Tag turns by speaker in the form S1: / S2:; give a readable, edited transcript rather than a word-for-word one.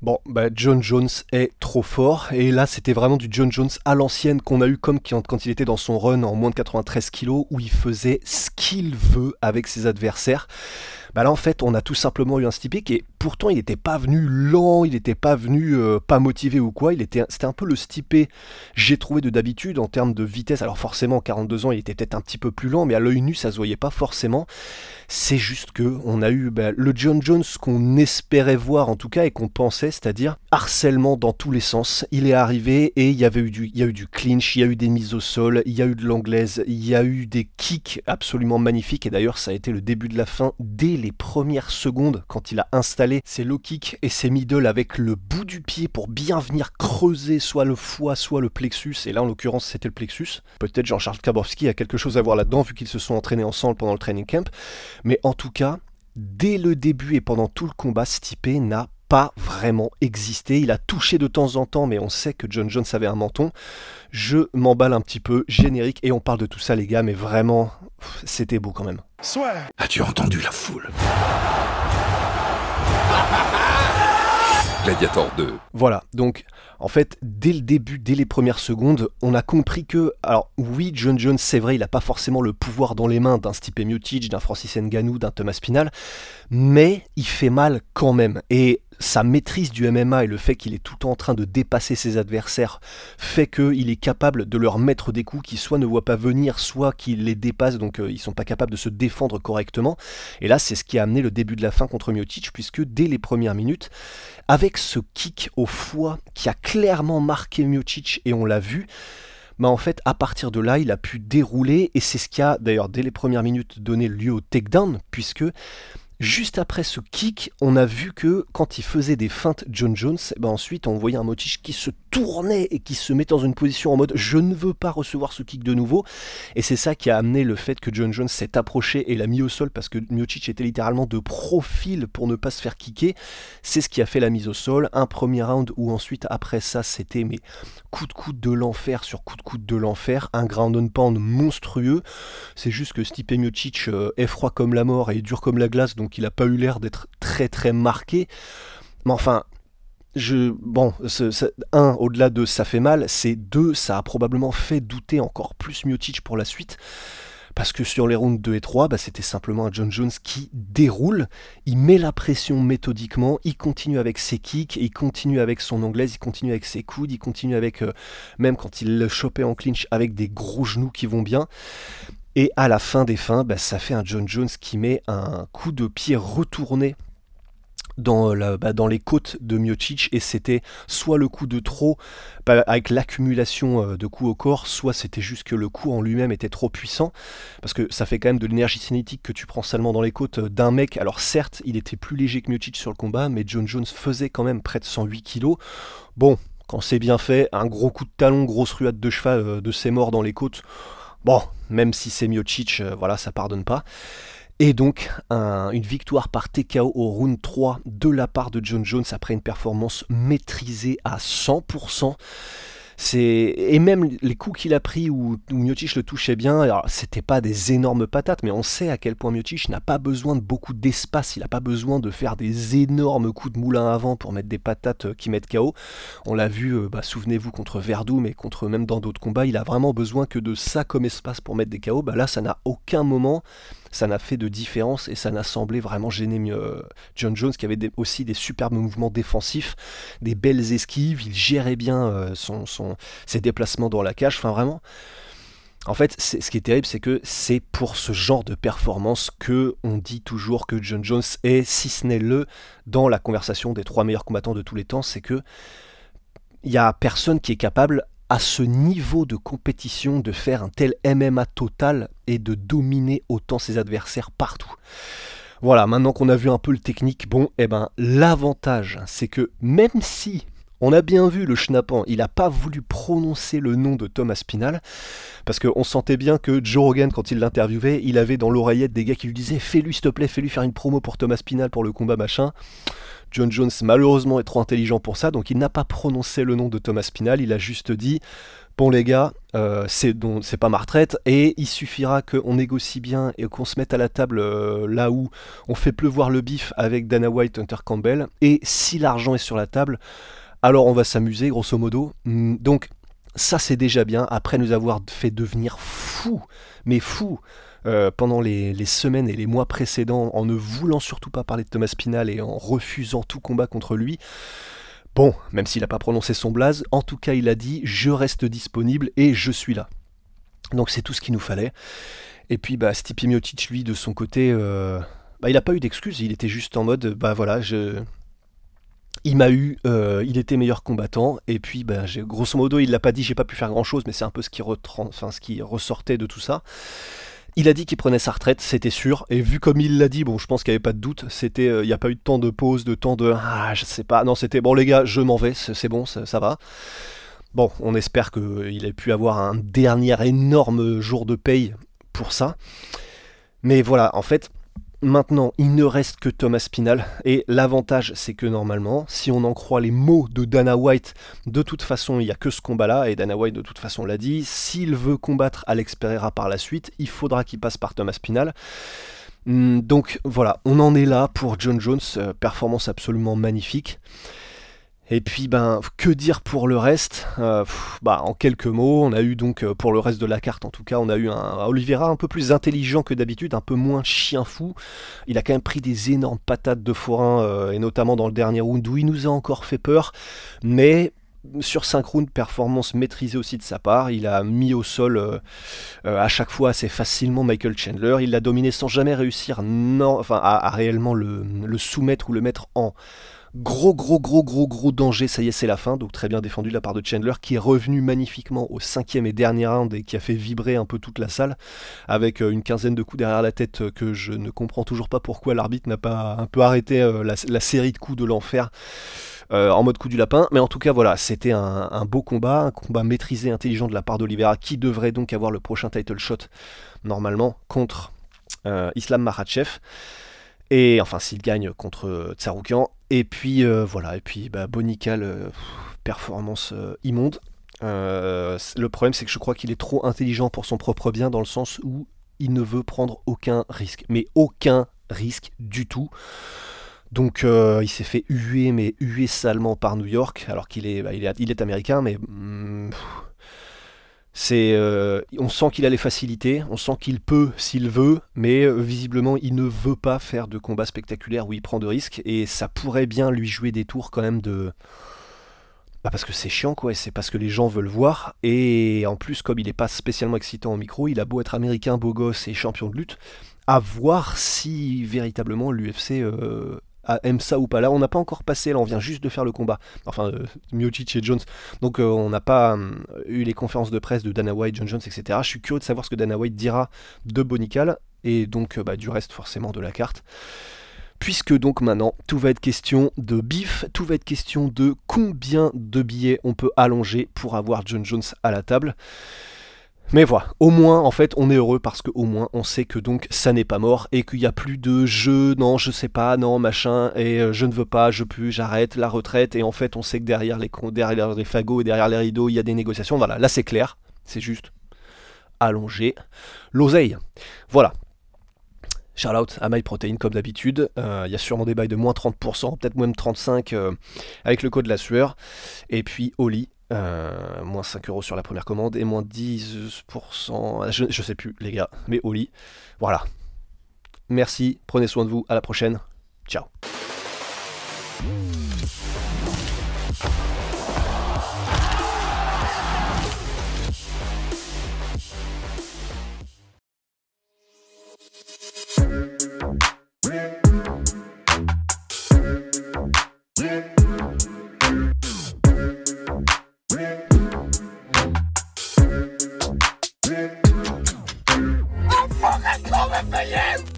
S1: Bon, bah John Jones est trop fort, et là c'était vraiment du John Jones à l'ancienne qu'on a eu comme quand il était dans son run en moins de 93 kilos, où il faisait ce qu'il veut avec ses adversaires. Bah là en fait on a tout simplement eu un Stipe et pourtant il n'était pas venu lent, il n'était pas venu pas motivé ou quoi, c'était un peu le Stipe j'ai trouvé de d'habitude en termes de vitesse. Alors forcément 42 ans il était peut-être un petit peu plus lent, mais à l'œil nu ça se voyait pas forcément. C'est juste que on a eu le John Jones qu'on espérait voir en tout cas et qu'on pensait, c'est-à-dire harcèlement dans tous les sens. Il est arrivé et il y a eu du clinch, il y a eu des mises au sol, il y a eu de l'anglaise, il y a eu des kicks absolument magnifiques, et d'ailleurs ça a été le début de la fin dès les premières secondes quand il a installé ses low kicks et ses middle avec le bout du pied pour bien venir creuser soit le foie soit le plexus, et là en l'occurrence c'était le plexus. Peut-être Jean-Charles Kaborski a quelque chose à voir là-dedans vu qu'ils se sont entraînés ensemble pendant le training camp. Mais en tout cas, dès le début et pendant tout le combat, Stipe n'a pas vraiment existé. Il a touché de temps en temps, mais on sait que John Jones avait un menton. Je m'emballe un petit peu, générique, et on parle de tout ça les gars, mais vraiment, c'était beau quand même.
S2: As-tu entendu la foule? Gladiator 2.
S1: Voilà, donc en fait, dès le début, dès les premières secondes, on a compris que, alors oui, John Jones, c'est vrai, il n'a pas forcément le pouvoir dans les mains d'un Stipe Miocic, d'un Francis Ngannou, d'un Thomas Spinal, mais il fait mal quand même. Et sa maîtrise du MMA et le fait qu'il est tout le temps en train de dépasser ses adversaires fait qu'il est capable de leur mettre des coups qui soit ne voient pas venir, soit qu'il les dépasse, donc ils sont pas capables de se défendre correctement. Et là, c'est ce qui a amené le début de la fin contre Miocic, puisque dès les premières minutes, avec ce kick au foie qui a clairement marqué Miocic, et on l'a vu, bah en fait, à partir de là, il a pu dérouler, et c'est ce qui a, d'ailleurs, dès les premières minutes, donné lieu au takedown, puisque juste après ce kick, on a vu que quand il faisait des feintes John Jones, ben ensuite on voyait un Miocic qui se tournait et qui se mettait dans une position en mode je ne veux pas recevoir ce kick de nouveau, et c'est ça qui a amené le fait que John Jones s'est approché et l'a mis au sol parce que Miocic était littéralement de profil pour ne pas se faire kicker. C'est ce qui a fait la mise au sol, un premier round où ensuite après ça c'était mais coup de coude de l'enfer sur coup de coude de l'enfer, un ground and pound monstrueux. C'est juste que Stipe Miocic est froid comme la mort et dur comme la glace, donc il n'a pas eu l'air d'être très très marqué. Mais enfin, au-delà de ça fait mal, c'est deux, ça a probablement fait douter encore plus Miocic pour la suite. Parce que sur les rounds 2 et 3, bah, c'était simplement un John Jones qui déroule, il met la pression méthodiquement, il continue avec ses kicks, il continue avec son anglaise, il continue avec ses coudes, il continue avec, même quand il le chopait en clinch, avec des gros genoux qui vont bien. Et à la fin des fins, bah, ça fait un John Jones qui met un coup de pied retourné dans les côtes de Miocic, et c'était soit le coup de trop avec l'accumulation de coups au corps, soit c'était juste que le coup en lui-même était trop puissant, parce que ça fait quand même de l'énergie cinétique que tu prends seulement dans les côtes d'un mec. Alors certes il était plus léger que Miocic sur le combat, mais John Jones faisait quand même près de 108 kilos. Bon, quand c'est bien fait, un gros coup de talon, grosse ruade de cheval de ses morts dans les côtes, bon, même si c'est Miocic, voilà, ça pardonne pas. Et donc, une victoire par TKO au round 3 de la part de John Jones après une performance maîtrisée à 100%. Et même les coups qu'il a pris où Miocic le touchait bien, alors c'était pas des énormes patates, mais on sait à quel point Miocic n'a pas besoin de beaucoup d'espace, il n'a pas besoin de faire des énormes coups de moulin avant pour mettre des patates qui mettent KO. On l'a vu, souvenez-vous, contre Verdum, mais contre même dans d'autres combats, il a vraiment besoin que de ça comme espace pour mettre des KO. Bah là, ça n'a aucun moment, ça n'a fait de différence, et ça n'a semblé vraiment gêner John Jones, qui avait aussi des superbes mouvements défensifs, des belles esquives, il gérait bien ses déplacements dans la cage, enfin vraiment. En fait, ce qui est terrible, c'est que c'est pour ce genre de performance que on dit toujours que John Jones est, si ce n'est dans la conversation des 3 meilleurs combattants de tous les temps, c'est que il n'y a personne qui est capable à ce niveau de compétition de faire un tel MMA total et de dominer autant ses adversaires partout. Voilà, maintenant qu'on a vu un peu le technique, bon, l'avantage, c'est que même si on a bien vu le schnappant, il n'a pas voulu prononcer le nom de Thomas Spinal, parce qu'on sentait bien que Joe Rogan, quand il l'interviewait, il avait dans l'oreillette des gars qui lui disaient « Fais-lui s'il te plaît, fais-lui faire une promo pour Thomas Spinal pour le combat machin ». John Jones malheureusement est trop intelligent pour ça, donc il n'a pas prononcé le nom de Thomas Spinal, il a juste dit « Bon les gars, c'est pas ma retraite, et il suffira qu'on négocie bien et qu'on se mette à la table là où on fait pleuvoir le bif avec Dana White, Hunter Campbell, et si l'argent est sur la table, alors on va s'amuser grosso modo. » Donc ça c'est déjà bien, après nous avoir fait devenir fous, mais fous, pendant les semaines et les mois précédents, en ne voulant surtout pas parler de Thomas Spinal et en refusant tout combat contre lui. Bon, même s'il n'a pas prononcé son blaze, en tout cas il a dit « je reste disponible et je suis là ». Donc c'est tout ce qu'il nous fallait. Et puis Stipe Miocic, lui, de son côté, il n'a pas eu d'excuses, il était juste en mode « voilà, il m'a eu, il était meilleur combattant, et puis grosso modo il l'a pas dit, j'ai pas pu faire grand chose, mais c'est un peu ce qui ressortait de tout ça. Il a dit qu'il prenait sa retraite, c'était sûr, et vu comme il l'a dit, bon je pense qu'il n'y avait pas de doute, c'était, il n'y a pas eu de temps de pause, de temps de, je sais pas, non c'était, bon les gars, je m'en vais, c'est bon, ça va. Bon, on espère qu'il ait pu avoir un dernier énorme jour de paye pour ça, mais voilà, en fait, maintenant, il ne reste que Thomas Spinal, et l'avantage, c'est que normalement, si on en croit les mots de Dana White, de toute façon, il n'y a que ce combat-là, et Dana White, de toute façon, l'a dit, s'il veut combattre Alex Pereira par la suite, il faudra qu'il passe par Thomas Spinal. Donc voilà, on en est là pour John Jones, performance absolument magnifique. Et puis que dire pour le reste, en quelques mots, on a eu donc, pour le reste de la carte en tout cas, on a eu un Oliveira un peu plus intelligent que d'habitude, un peu moins chien fou. Il a quand même pris des énormes patates de forain, et notamment dans le dernier round où il nous a encore fait peur, mais sur 5 rounds, performance maîtrisée aussi de sa part, il a mis au sol à chaque fois assez facilement Michael Chandler, il l'a dominé sans jamais réussir à réellement le soumettre ou le mettre en gros danger, ça y est c'est la fin, donc très bien défendu de la part de Chandler qui est revenu magnifiquement au 5e et dernier round et qui a fait vibrer un peu toute la salle avec une quinzaine de coups derrière la tête que je ne comprends toujours pas pourquoi l'arbitre n'a pas un peu arrêté la série de coups de l'enfer en mode coup du lapin, mais en tout cas voilà, c'était un beau combat, un combat maîtrisé, intelligent de la part d'Oliveira qui devrait donc avoir le prochain title shot normalement contre Islam Makhachev. Et enfin s'il gagne contre Tsarukyan, et puis voilà, et puis Bonical, performance immonde. Le problème c'est que je crois qu'il est trop intelligent pour son propre bien, dans le sens où il ne veut prendre aucun risque, mais aucun risque du tout. Donc il s'est fait huer, mais huer salement par New York, alors qu'il est, il est américain, mais on sent qu'il a les facilités, on sent qu'il peut s'il veut, mais visiblement il ne veut pas faire de combat spectaculaire où il prend de risques, et ça pourrait bien lui jouer des tours quand même de... parce que c'est chiant quoi, et c'est parce que les gens veulent voir, et en plus comme il n'est pas spécialement excitant au micro, il a beau être américain, beau gosse et champion de lutte, à voir si véritablement l'UFC... aime ça ou pas. Là on n'a pas encore passé, là on vient juste de faire le combat, enfin Miocic et Jones, donc on n'a pas eu les conférences de presse de Dana White, John Jones, etc. Je suis curieux de savoir ce que Dana White dira de Bonical, et donc du reste forcément de la carte, puisque donc maintenant tout va être question de bif, tout va être question de combien de billets on peut allonger pour avoir John Jones à la table. Mais voilà, au moins en fait on est heureux parce qu'au moins on sait que donc ça n'est pas mort et qu'il n'y a plus de non je sais pas, non machin, et je ne veux pas, j'arrête, la retraite, et en fait on sait que derrière les fagots et derrière les rideaux il y a des négociations. Voilà, là c'est clair, c'est juste allonger l'oseille. Voilà. Shout out à MyProtein comme d'habitude, il y a sûrement des bails de moins 30%, peut-être même 35% avec le code de la sueur, et puis Oli. Moins 5 € sur la première commande et moins 10%, je sais plus les gars, mais au lit. Voilà. Merci, prenez soin de vous, à la prochaine. Ciao.
S2: I'm fucking coming for you!